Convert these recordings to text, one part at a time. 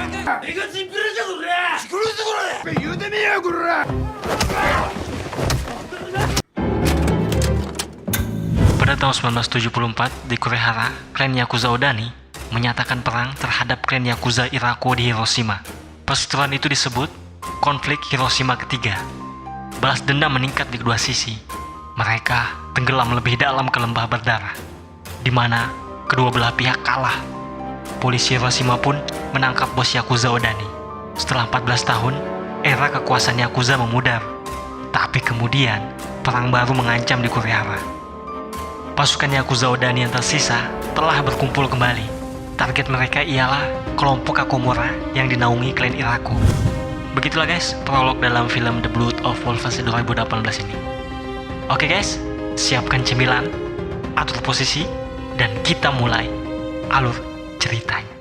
Pada tahun 1974, di Kurehara, klan Yakuza Odani menyatakan perang terhadap klan Yakuza Irako di Hiroshima. Perseteruan itu disebut konflik Hiroshima ketiga. Balas dendam meningkat di kedua sisi. Mereka tenggelam lebih dalam ke lembah berdarah, di mana kedua belah pihak kalah. Polisi Hiroshima pun menangkap bos Yakuza Odani. Setelah 14 tahun, era kekuasaan Yakuza memudar. Tapi kemudian, perang baru mengancam di Kurehara. Pasukan Yakuza Odani yang tersisa telah berkumpul kembali. Target mereka ialah kelompok Kakomura yang dinaungi klan Irako. Begitulah guys, prolog dalam film The Blood of Wolves 2018 ini. Oke guys, siapkan cemilan, atur posisi, dan kita mulai alur ceritanya.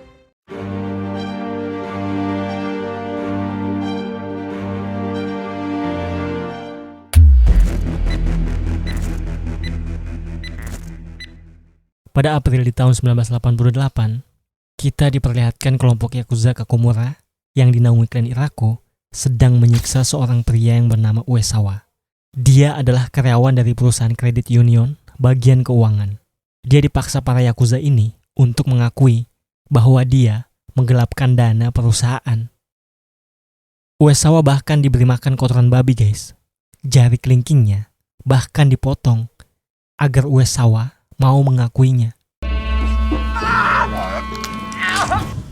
Pada April di tahun 1988, kita diperlihatkan kelompok Yakuza Kakomura yang dinaungi klan Irako sedang menyiksa seorang pria yang bernama Uesawa. Dia adalah karyawan dari perusahaan kredit union bagian keuangan. Dia dipaksa para Yakuza ini untuk mengakui bahwa dia menggelapkan dana perusahaan. Uesawa bahkan diberi makan kotoran babi guys. Jari kelingkingnya bahkan dipotong agar Uesawa mau mengakuinya.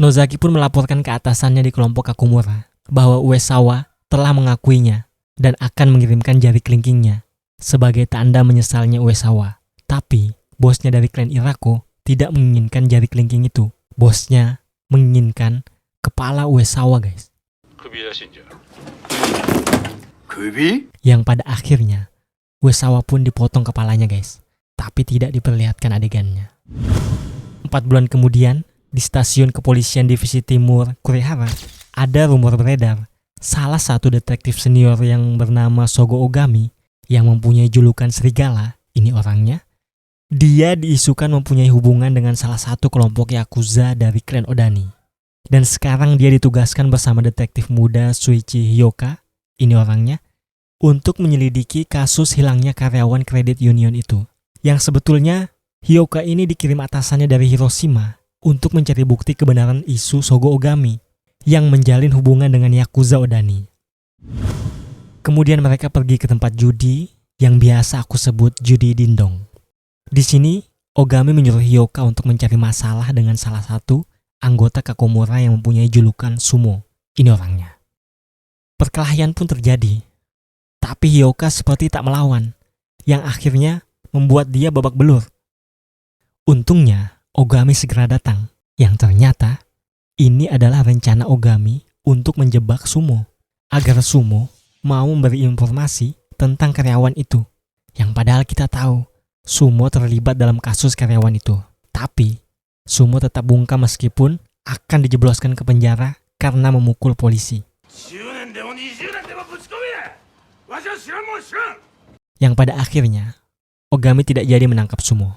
Nozaki pun melaporkan ke atasannya di kelompok Kakomura bahwa Uesawa telah mengakuinya dan akan mengirimkan jari kelingkingnya sebagai tanda menyesalnya Uesawa. Tapi bosnya dari klan Irako tidak menginginkan jari kelingking itu. Bosnya menginginkan kepala Uesawa guys. Yang pada akhirnya Uesawa pun dipotong kepalanya guys. Tapi tidak diperlihatkan adegannya. 4 bulan kemudian, di stasiun kepolisian divisi timur Kurehara, ada rumor beredar salah satu detektif senior yang bernama Sogo Ogami yang mempunyai julukan Serigala, ini orangnya, dia diisukan mempunyai hubungan dengan salah satu kelompok Yakuza dari klan Odani. Dan sekarang dia ditugaskan bersama detektif muda Shuichi Hyoka, ini orangnya, untuk menyelidiki kasus hilangnya karyawan kredit union itu. Yang sebetulnya, Hyoka ini dikirim atasannya dari Hiroshima untuk mencari bukti kebenaran isu Sogo Ogami yang menjalin hubungan dengan Yakuza Odani. Kemudian mereka pergi ke tempat judi yang biasa aku sebut judi dindong. Di sini, Ogami menyuruh Hyoka untuk mencari masalah dengan salah satu anggota Kakomura yang mempunyai julukan Sumo. Ini orangnya. Perkelahian pun terjadi, tapi Hyoka seperti tak melawan, yang akhirnya membuat dia babak belur. Untungnya, Ogami segera datang, yang ternyata ini adalah rencana Ogami untuk menjebak Sumo, agar Sumo mau memberi informasi tentang karyawan itu, yang padahal kita tahu Sumo terlibat dalam kasus karyawan itu. Tapi, Sumo tetap bungkam meskipun akan dijebloskan ke penjara karena memukul polisi. Yang pada akhirnya, Ogami tidak jadi menangkap Sumo.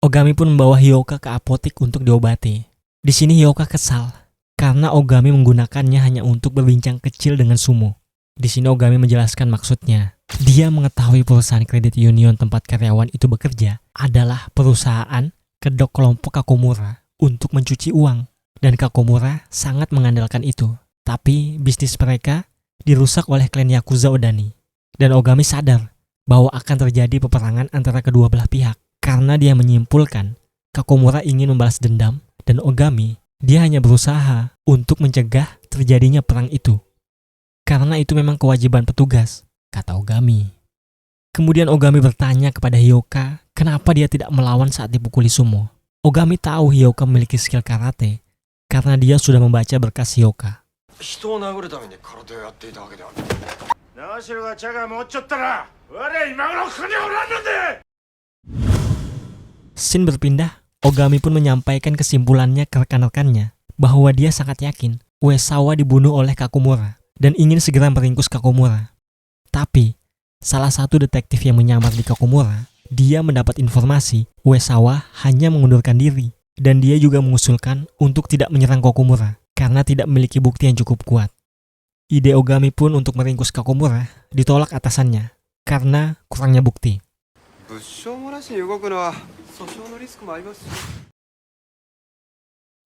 Ogami pun membawa Hyoka ke apotik untuk diobati. Di sini Hyoka kesal karena Ogami menggunakannya hanya untuk berbincang kecil dengan Sumo. Di sini Ogami menjelaskan maksudnya. Dia mengetahui perusahaan kredit union tempat karyawan itu bekerja adalah perusahaan kedok kelompok Kakomura untuk mencuci uang. Dan Kakomura sangat mengandalkan itu. Tapi bisnis mereka dirusak oleh klan Yakuza Odani. Dan Ogami sadar bahwa akan terjadi peperangan antara kedua belah pihak. Karena dia menyimpulkan Kakomura ingin membalas dendam dan Ogami, dia hanya berusaha untuk mencegah terjadinya perang itu. Karena itu memang kewajiban petugas, kata Ogami. Kemudian Ogami bertanya kepada Hyoka kenapa dia tidak melawan saat dipukuli Sumo. Ogami tahu Hyoka memiliki skill karate karena dia sudah membaca berkas Hyoka. Scene berpindah, Ogami pun menyampaikan kesimpulannya ke rekan-rekannya bahwa dia sangat yakin Uesawa dibunuh oleh Kakomura dan ingin segera meringkus Kakomura. Tapi, salah satu detektif yang menyamar di Kakomura, dia mendapat informasi Uesawa hanya mengundurkan diri Dan dia juga mengusulkan untuk tidak menyerang Kokomura karena tidak memiliki bukti yang cukup kuat. Ide Ogami pun untuk meringkus Kakomura ditolak atasannya karena kurangnya bukti.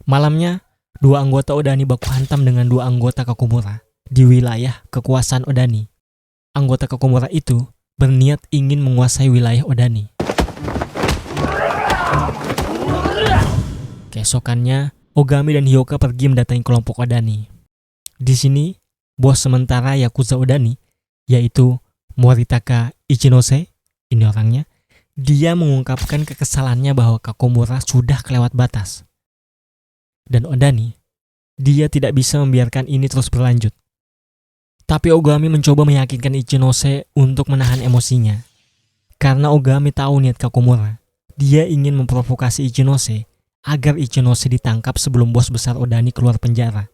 Malamnya, dua anggota Odani baku hantam dengan dua anggota Kakomura di wilayah kekuasaan Odani. Anggota Kakomura itu berniat ingin menguasai wilayah Odani. Keesokannya, Ogami dan Hyoka pergi mendatangi kelompok Odani. Di sini, bos sementara Yakuza Odani, yaitu Moritaka Ichinose, ini orangnya, dia mengungkapkan kekesalannya bahwa Kakomura sudah kelewat batas. Dan Odani, dia tidak bisa membiarkan ini terus berlanjut. Tapi Ogami mencoba meyakinkan Ichinose untuk menahan emosinya. Karena Ogami tahu niat Kakomura, dia ingin memprovokasi Ichinose agar Ichinose ditangkap sebelum bos besar Odani keluar penjara.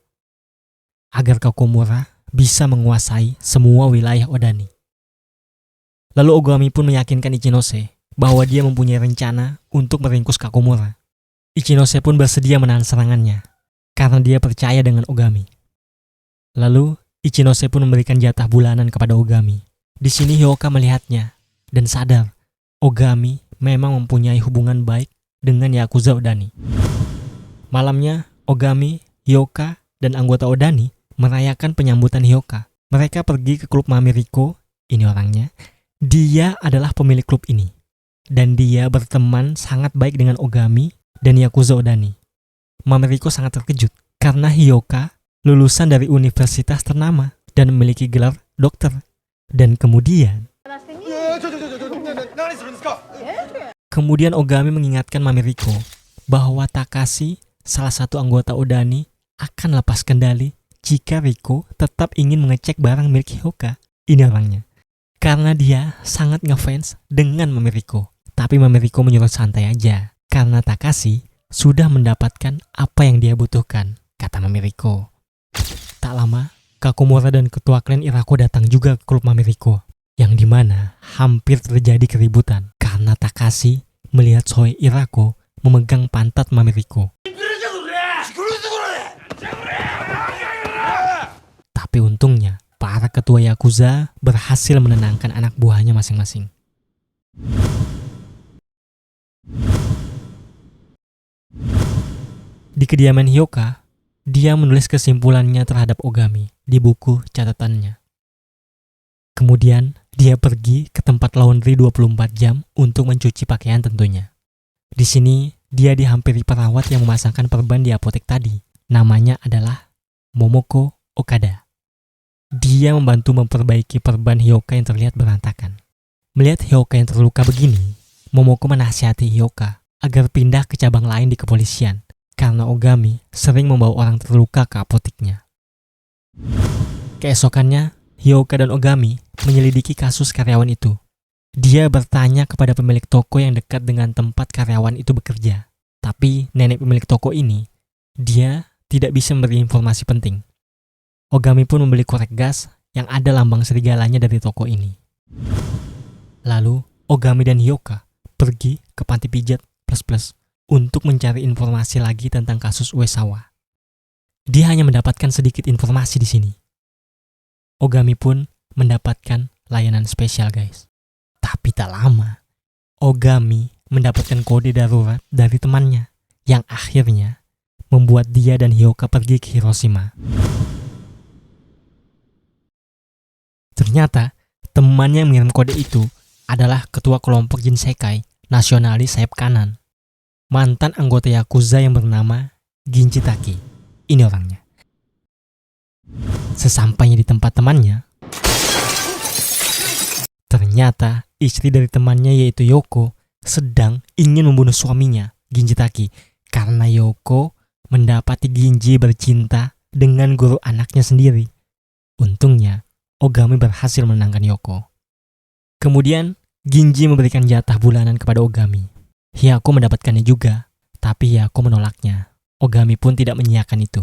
Agar Kakomura bisa menguasai semua wilayah Odani. Lalu Ogami pun meyakinkan Ichinose bahwa dia mempunyai rencana untuk meringkus Kakomura. Ichinose pun bersedia menahan serangannya karena dia percaya dengan Ogami. Lalu Ichinose pun memberikan jatah bulanan kepada Ogami. Di sini Hyoka melihatnya dan sadar Ogami memang mempunyai hubungan baik dengan Yakuza Odani. Malamnya, Ogami, Hyoka, dan anggota Odani merayakan penyambutan Hyoka. Mereka pergi ke klub Mamiriko, ini orangnya. Dia adalah pemilik klub ini. Dan dia berteman sangat baik dengan Ogami dan Yakuza Odani. Mamiriko sangat terkejut karena Hyoka lulusan dari universitas ternama dan memiliki gelar dokter. Dan Kemudian Ogami mengingatkan Mamiriko bahwa Takashi, salah satu anggota Odani, akan lepas kendali jika Riko tetap ingin mengecek barang milik Hyoka. Ini orangnya. Karena dia sangat ngefans dengan Mamiriko. Tapi Mamiriko menyuruh santai aja karena Takashi sudah mendapatkan apa yang dia butuhkan, kata Mamiriko. Tak lama, Kakomura dan ketua klan Irako datang juga ke klub Mamiriko, yang dimana hampir terjadi keributan karena Takashi melihat Soe Irako memegang pantat Mamiriko. Tapi untungnya, para ketua Yakuza berhasil menenangkan anak buahnya masing-masing. Di kediaman Hyoka, dia menulis kesimpulannya terhadap Ogami di buku catatannya. Kemudian, dia pergi ke tempat laundry 24 jam untuk mencuci pakaian tentunya. Di sini, dia dihampiri perawat yang memasangkan perban di apotek tadi. Namanya adalah Momoko Okada. Dia membantu memperbaiki perban Hyoka yang terlihat berantakan. Melihat Hyoka yang terluka begini, Momoko menasihati Hyoka agar pindah ke cabang lain di kepolisian karena Ogami sering membawa orang terluka ke apoteknya. Keesokannya, Hyoka dan Ogami menyelidiki kasus karyawan itu. Dia bertanya kepada pemilik toko yang dekat dengan tempat karyawan itu bekerja. Tapi nenek pemilik toko ini, dia tidak bisa memberi informasi penting. Ogami pun membeli korek gas yang ada lambang serigalanya dari toko ini. Lalu, Ogami dan Hyoka pergi ke panti pijat plus untuk mencari informasi lagi tentang kasus Uesawa. Dia hanya mendapatkan sedikit informasi di sini. Ogami pun mendapatkan layanan spesial, guys. Tapi tak lama, Ogami mendapatkan kode darurat dari temannya yang akhirnya membuat dia dan Hyoka pergi ke Hiroshima. Ternyata, temannya yang mengirim kode itu adalah ketua kelompok Jinsekai nasionalis sayap kanan. Mantan anggota Yakuza yang bernama Ginji Taki. Ini orangnya. Sesampainya di tempat temannya, ternyata istri dari temannya yaitu Yoko sedang ingin membunuh suaminya, Ginji Taki, karena Yoko mendapati Ginji bercinta dengan guru anaknya sendiri. Untungnya, Ogami berhasil menenangkan Yoko. Kemudian, Ginji memberikan jatah bulanan kepada Ogami. Hyaku mendapatkannya juga, tapi Hyaku menolaknya. Ogami pun tidak mengiyakan itu.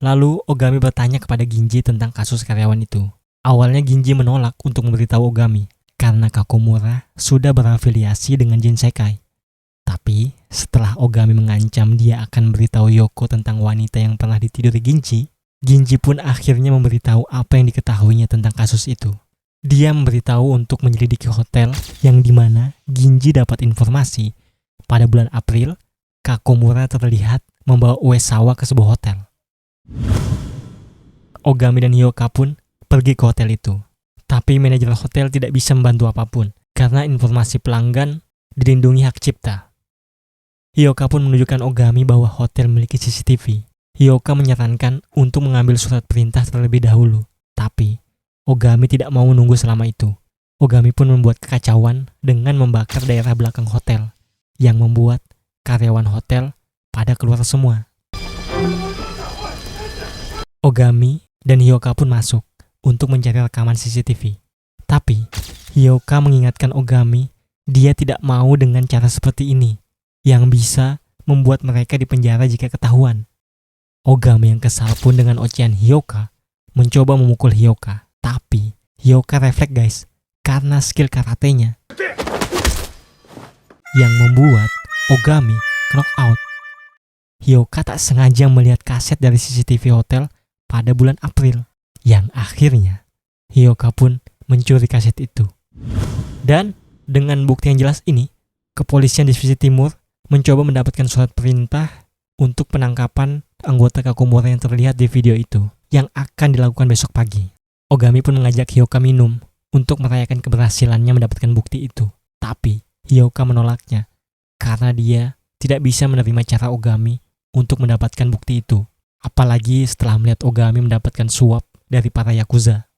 Lalu, Ogami bertanya kepada Ginji tentang kasus karyawan itu. Awalnya Ginji menolak untuk memberitahu Ogami, karena Kakomura sudah berafiliasi dengan Jinsekai. Tapi setelah Ogami mengancam dia akan beritahu Yoko tentang wanita yang pernah ditiduri Ginji, Ginji pun akhirnya memberitahu apa yang diketahuinya tentang kasus itu. Dia memberitahu untuk menyelidiki hotel yang dimana Ginji dapat informasi pada bulan April Kakomura terlihat membawa Uesawa ke sebuah hotel. Ogami dan Hyoka pun pergi ke hotel itu. Tapi manajer hotel tidak bisa membantu apapun karena informasi pelanggan dilindungi hak cipta. Hyoka pun menunjukkan Ogami bahwa hotel memiliki CCTV. Hyoka menyarankan untuk mengambil surat perintah terlebih dahulu. Tapi Ogami tidak mau menunggu selama itu. Ogami pun membuat kekacauan dengan membakar daerah belakang hotel yang membuat karyawan hotel pada keluar semua. Ogami dan Hyoka pun masuk untuk mencari rekaman CCTV. Tapi Hyoka mengingatkan Ogami dia tidak mau dengan cara seperti ini yang bisa membuat mereka dipenjara jika ketahuan. Ogami yang kesal pun dengan ocehan Hyoka mencoba memukul Hyoka. Tapi Hyoka refleks guys karena skill karatenya yang membuat Ogami knock out. Hyoka tak sengaja melihat kaset dari CCTV hotel pada bulan April, yang akhirnya Hyoka pun mencuri kaset itu. Dan dengan bukti yang jelas ini, kepolisian divisi timur mencoba mendapatkan surat perintah untuk penangkapan anggota Kakomura yang terlihat di video itu, yang akan dilakukan besok pagi. Ogami pun mengajak Hyoka minum untuk merayakan keberhasilannya mendapatkan bukti itu. Tapi Hyoka menolaknya karena dia tidak bisa menerima cara Ogami untuk mendapatkan bukti itu. Apalagi setelah melihat Ogami mendapatkan suap dari para Yakuza.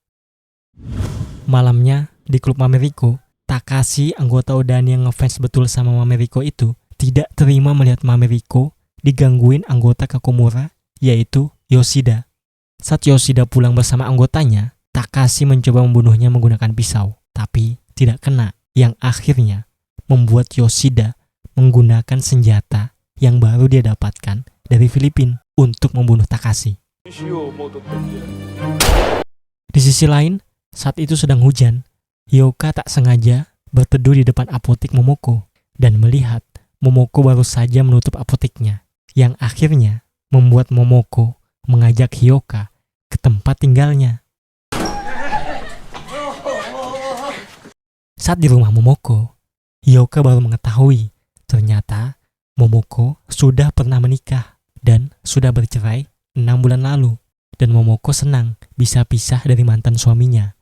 Malamnya di klub Mameriko, Takashi, anggota Odani yang ngefans betul sama Mameriko itu, tidak terima melihat Mameriko digangguin anggota Kakomura, yaitu Yoshida. Saat Yoshida pulang bersama anggotanya, Takashi mencoba membunuhnya menggunakan pisau, tapi tidak kena, yang akhirnya membuat Yoshida menggunakan senjata yang baru dia dapatkan dari Filipina untuk membunuh Takashi. Di sisi lain, saat itu sedang hujan, Hyoka tak sengaja berteduh di depan apotik Momoko dan melihat Momoko baru saja menutup apotiknya, yang akhirnya membuat Momoko mengajak Hyoka ke tempat tinggalnya. Saat di rumah Momoko, Hyoka baru mengetahui ternyata Momoko sudah pernah menikah dan sudah bercerai 6 bulan lalu. Dan Momoko senang bisa pisah dari mantan suaminya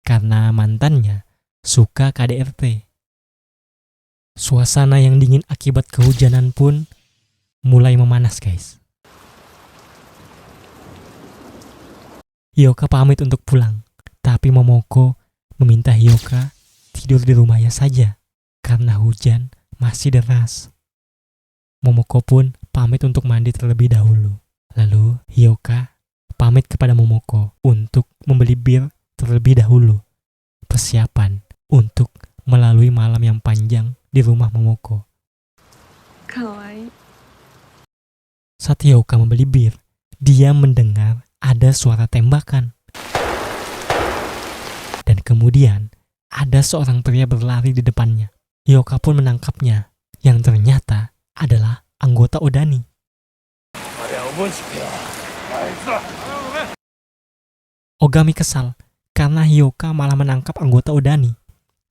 karena mantannya suka KDRT. Suasana yang dingin akibat kehujanan pun mulai memanas guys. Hyoka pamit untuk pulang, tapi Momoko meminta Hyoka tidur di rumahnya saja karena hujan masih deras. Momoko pun pamit untuk mandi terlebih dahulu. Lalu Hyoka pamit kepada Momoko untuk membeli bir terlebih dahulu. Persiapan untuk melalui malam yang panjang di rumah Momoko. Kawaii. Saat Hyoka membeli bir, dia mendengar ada suara tembakan. Dan kemudian ada seorang pria berlari di depannya. Hyoka pun menangkapnya, yang ternyata adalah anggota Odani. Ogami kesal karena Hyoka malah menangkap anggota Odani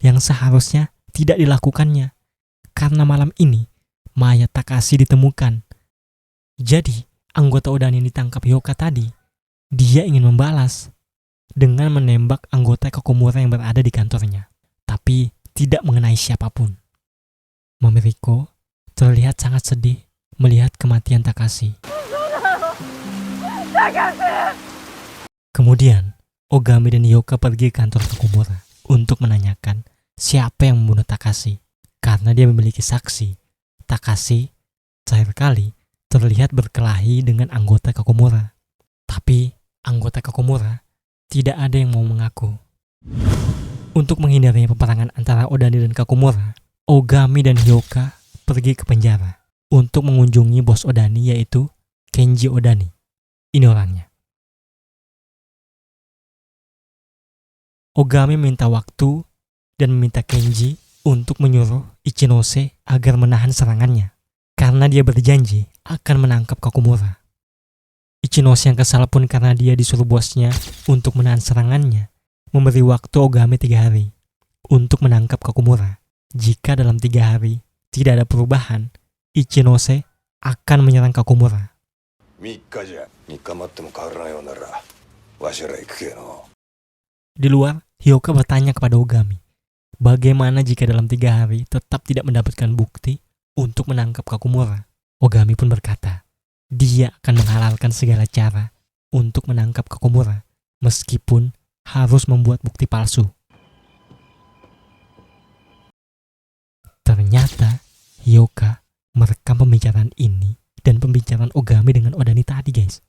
yang seharusnya tidak dilakukannya karena malam ini mayat Takashi ditemukan. Jadi anggota Odani yang ditangkap Hyoka tadi, dia ingin membalas dengan menembak anggota Kakomura yang berada di kantornya, tapi tidak mengenai siapapun. Mameriko terlihat sangat sedih melihat kematian Takashi. Kemudian, Ogami dan Hyoka pergi ke kantor Kakomura untuk menanyakan siapa yang membunuh Takashi. Karena dia memiliki saksi, Takashi terakhir kali terlihat berkelahi dengan anggota Kakomura. Tapi, anggota Kakomura tidak ada yang mau mengaku. Untuk menghindari peperangan antara Odani dan Kakomura, Ogami dan Hyoka pergi ke penjara untuk mengunjungi bos Odani yaitu Kenji Odani. Ini orangnya. Ogami minta waktu dan meminta Kenji untuk menyuruh Ichinose agar menahan serangannya, karena dia berjanji akan menangkap Kakumura. Ichinose yang kesal pun karena dia disuruh bosnya untuk menahan serangannya, memberi waktu Ogami 3 hari untuk menangkap Kakumura. Jika dalam 3 hari tidak ada perubahan, Ichinose akan menyerang Kakumura. Di luar, Hyoka bertanya kepada Ogami, bagaimana jika dalam 3 hari tetap tidak mendapatkan bukti untuk menangkap Kakumura? Ogami pun berkata, dia akan menghalalkan segala cara untuk menangkap Kakumura, meskipun harus membuat bukti palsu. Ternyata, Hyoka merekam pembicaraan ini dan pembicaraan Ogami dengan Odani tadi, guys.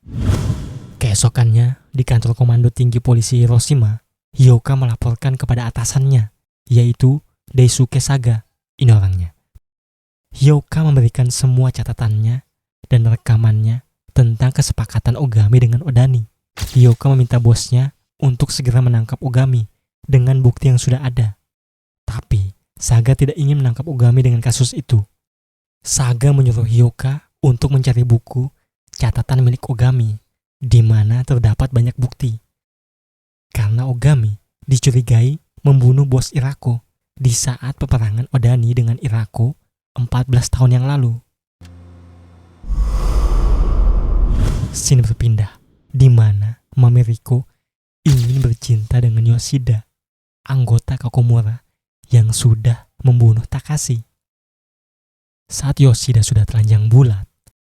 Keesokannya, di kantor Komando Tinggi Polisi Hiroshima, Hyoka melaporkan kepada atasannya, yaitu Daisuke Saga. Ini orangnya. Hyoka memberikan semua catatannya dan rekamannya tentang kesepakatan Ogami dengan Odani. Hyoka meminta bosnya untuk segera menangkap Ogami dengan bukti yang sudah ada. Tapi, Saga tidak ingin menangkap Ogami dengan kasus itu. Saga menyuruh Hyoka untuk mencari buku catatan milik Ogami, di mana terdapat banyak bukti. Karena Ogami dicurigai membunuh bos Irako di saat peperangan Odani dengan Irako 14 tahun yang lalu. Scene berpindah, di mana Mameriko ingin bercinta dengan Yoshida, anggota Kakumura yang sudah membunuh Takashi. Saat Yoshida sudah telanjang bulat,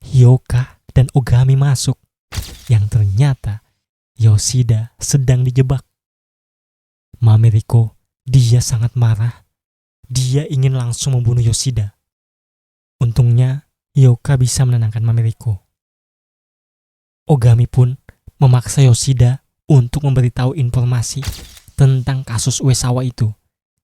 Hyoka dan Ogami masuk, yang ternyata Yoshida sedang dijebak. Mameriko, dia sangat marah. Dia ingin langsung membunuh Yoshida. Untungnya, Hyoka bisa menenangkan Mameriko. Ogami pun memaksa Yoshida untuk memberitahu informasi tentang kasus Uesawa itu.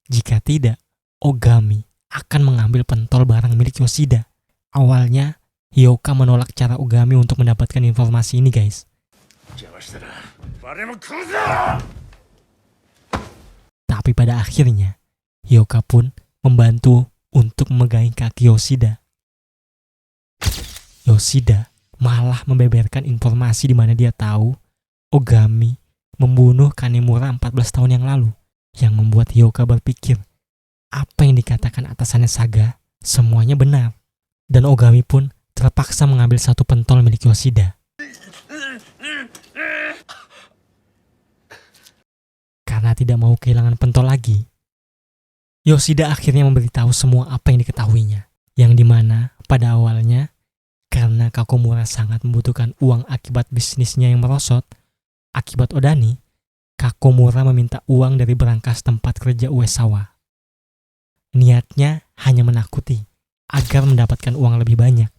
Jika tidak, Ogami akan mengambil pentol barang milik Yoshida. Awalnya, Hyoka menolak cara Ogami untuk mendapatkan informasi ini, guys. Tapi pada akhirnya, Hyoka pun membantu untuk memegangi kaki Yoshida. Yoshida malah membeberkan informasi di mana dia tahu Ogami membunuh Kanemura 14 tahun yang lalu, yang membuat Hyoka berpikir apa yang dikatakan atasannya Saga semuanya benar. Dan Ogami pun terpaksa mengambil satu pentol milik Yoshida. Karena tidak mau kehilangan pentol lagi, Yoshida akhirnya memberitahu semua apa yang diketahuinya, yang dimana pada awalnya karena Kakumura sangat membutuhkan uang akibat bisnisnya yang merosot akibat Odani, Kakumura meminta uang dari berangkas tempat kerja Uesawa. Niatnya hanya menakuti agar mendapatkan uang lebih banyak,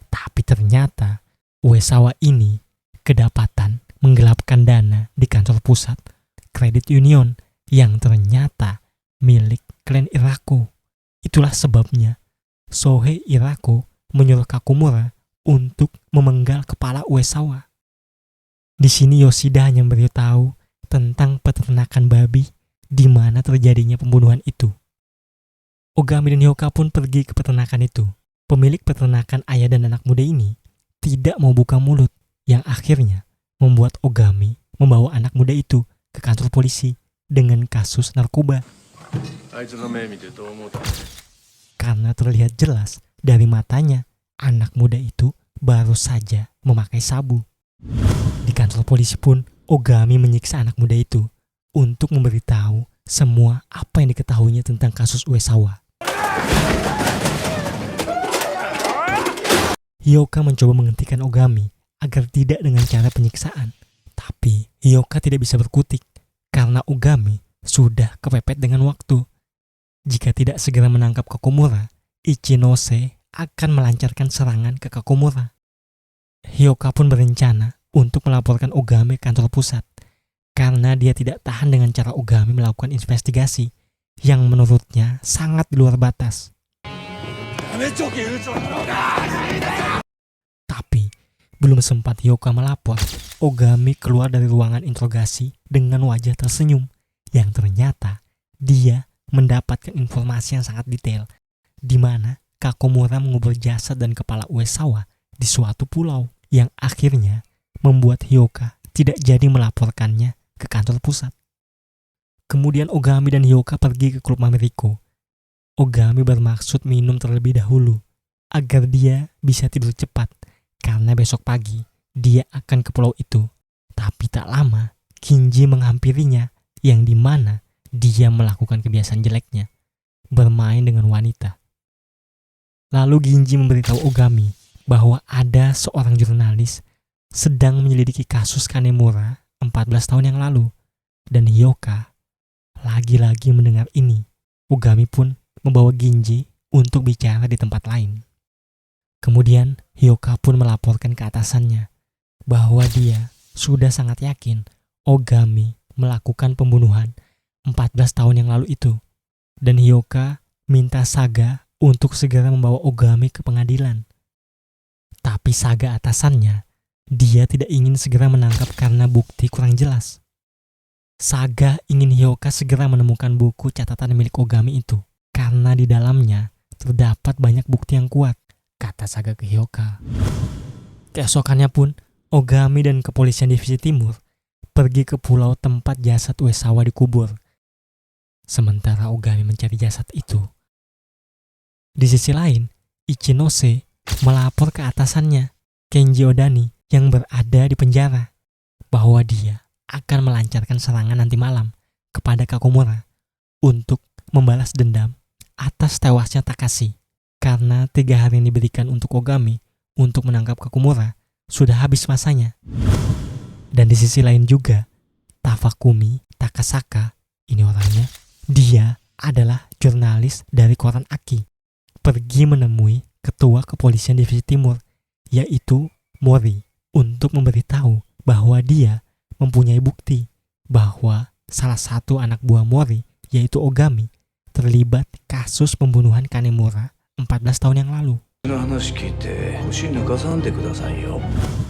tapi ternyata Uesawa ini kedapatan menggelapkan dana di kantor pusat Credit Union yang ternyata milik klan Irako. Itulah sebabnya Sohei Irako menyuruh Kakumura untuk memenggal kepala Uesawa. Di sini Yoshida hanya memberitahu tentang peternakan babi di mana terjadinya pembunuhan itu. Ogami dan Hyoka pun pergi ke peternakan itu. Pemilik peternakan ayah dan anak muda ini tidak mau buka mulut, yang akhirnya membuat Ogami membawa anak muda itu ke kantor polisi dengan kasus narkoba. Karena terlihat jelas dari matanya, anak muda itu baru saja memakai sabu. Di kantor polisi pun, Ogami menyiksa anak muda itu untuk memberitahu semua apa yang diketahuinya tentang kasus Uesawa. Hyoka mencoba menghentikan Ogami agar tidak dengan cara penyiksaan. Tapi Hyoka tidak bisa berkutik karena Ogami sudah kepepet dengan waktu. Jika tidak segera menangkap Kakumura, Ichinose akan melancarkan serangan ke Kakumura. Hyoka pun berencana untuk melaporkan Ogami ke kantor pusat karena dia tidak tahan dengan cara Ogami melakukan investigasi yang menurutnya sangat di luar batas. Tapi belum sempat Hyoka melapor, Ogami keluar dari ruangan interogasi dengan wajah tersenyum, yang ternyata dia mendapatkan informasi yang sangat detail di mana Kakomura mengubur jasad dan kepala Uesawa di suatu pulau yang akhirnya membuat Hyoka tidak jadi melaporkannya ke kantor pusat. Kemudian Ogami dan Hyoka pergi ke klub Mamiriko. Ogami bermaksud minum terlebih dahulu agar dia bisa tidur cepat karena besok pagi dia akan ke pulau itu. Tapi tak lama Kinji menghampirinya yang dimana dia melakukan kebiasaan jeleknya, bermain dengan wanita. Lalu Ginji memberitahu Ogami bahwa ada seorang jurnalis sedang menyelidiki kasus Kanemura 14 tahun yang lalu. Dan Hyoka lagi-lagi mendengar ini. Ogami pun membawa Ginji untuk bicara di tempat lain. Kemudian Hyoka pun melaporkan ke atasannya bahwa dia sudah sangat yakin Ogami melakukan pembunuhan 14 tahun yang lalu itu. Dan Hyoka minta Saga untuk segera membawa Ogami ke pengadilan. Tapi Saga atasannya, dia tidak ingin segera menangkap karena bukti kurang jelas. Saga ingin Hyoka segera menemukan buku catatan milik Ogami itu karena di dalamnya terdapat banyak bukti yang kuat, kata Saga ke Hyoka. Keesokannya pun Ogami dan kepolisian divisi timur pergi ke pulau tempat jasad Uesawa dikubur. Sementara Ogami mencari jasad itu, di sisi lain, Ichinose melapor ke atasannya, Kenji Odani, yang berada di penjara, bahwa dia akan melancarkan serangan nanti malam kepada Kakomura untuk membalas dendam atas tewasnya Takashi, karena 3 hari yang diberikan untuk Ogami untuk menangkap Kakomura sudah habis masanya. Dan di sisi lain juga, Tafakumi Takasaka, ini orangnya, dia adalah jurnalis dari koran Aki, pergi menemui ketua kepolisian divisi timur, yaitu Mori, untuk memberitahu bahwa dia mempunyai bukti bahwa salah satu anak buah Mori, yaitu Ogami, terlibat kasus pembunuhan Kanemura 14 tahun yang lalu.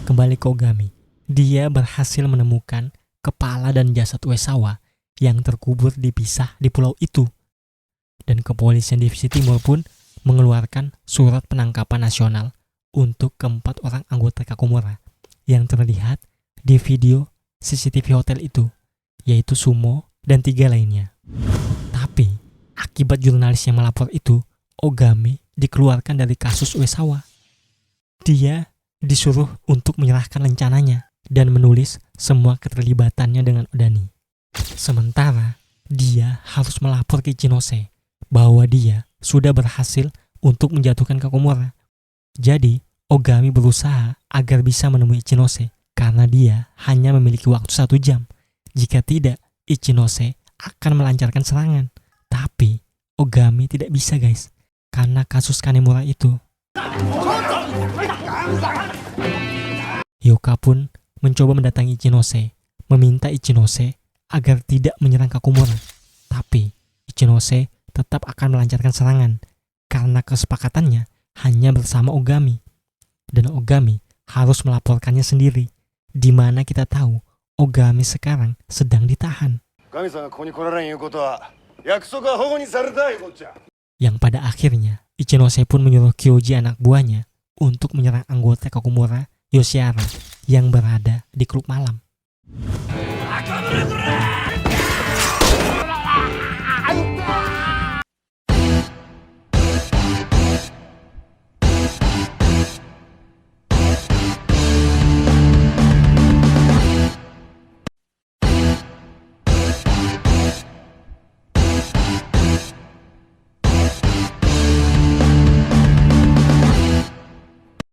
Kembali ke Ogami, dia berhasil menemukan kepala dan jasad Uesawa yang terkubur dipisah di pulau itu. Dan kepolisian divisi timur pun mengeluarkan surat penangkapan nasional untuk keempat orang anggota Kakomura yang terlihat di video CCTV hotel itu, yaitu Sumo dan 3 lainnya. Tapi akibat jurnalis yang melapor itu, Ogami dikeluarkan dari kasus Uesawa. Dia disuruh untuk menyerahkan rencananya dan menulis semua keterlibatannya dengan Odani. Sementara dia harus melapor ke Ichinose bahwa dia sudah berhasil untuk menjatuhkan Kakomura. Jadi Ogami berusaha agar bisa menemui Ichinose karena dia hanya memiliki waktu 1 jam. Jika tidak, Ichinose akan melancarkan serangan. Tapi Ogami tidak bisa guys, karena kasus Kanemura itu. Hyoka pun mencoba mendatangi Ichinose, meminta Ichinose agar tidak menyerang Kakomura. Tapi Ichinose tetap akan melancarkan serangan karena kesepakatannya hanya bersama Ogami. Dan Ogami harus melaporkannya sendiri, di mana kita tahu Ogami sekarang sedang ditahan. Yang pada akhirnya Ichinose pun menyuruh Kyoji anak buahnya untuk menyerang anggota Kakomura Yoshiara yang berada di klub malam.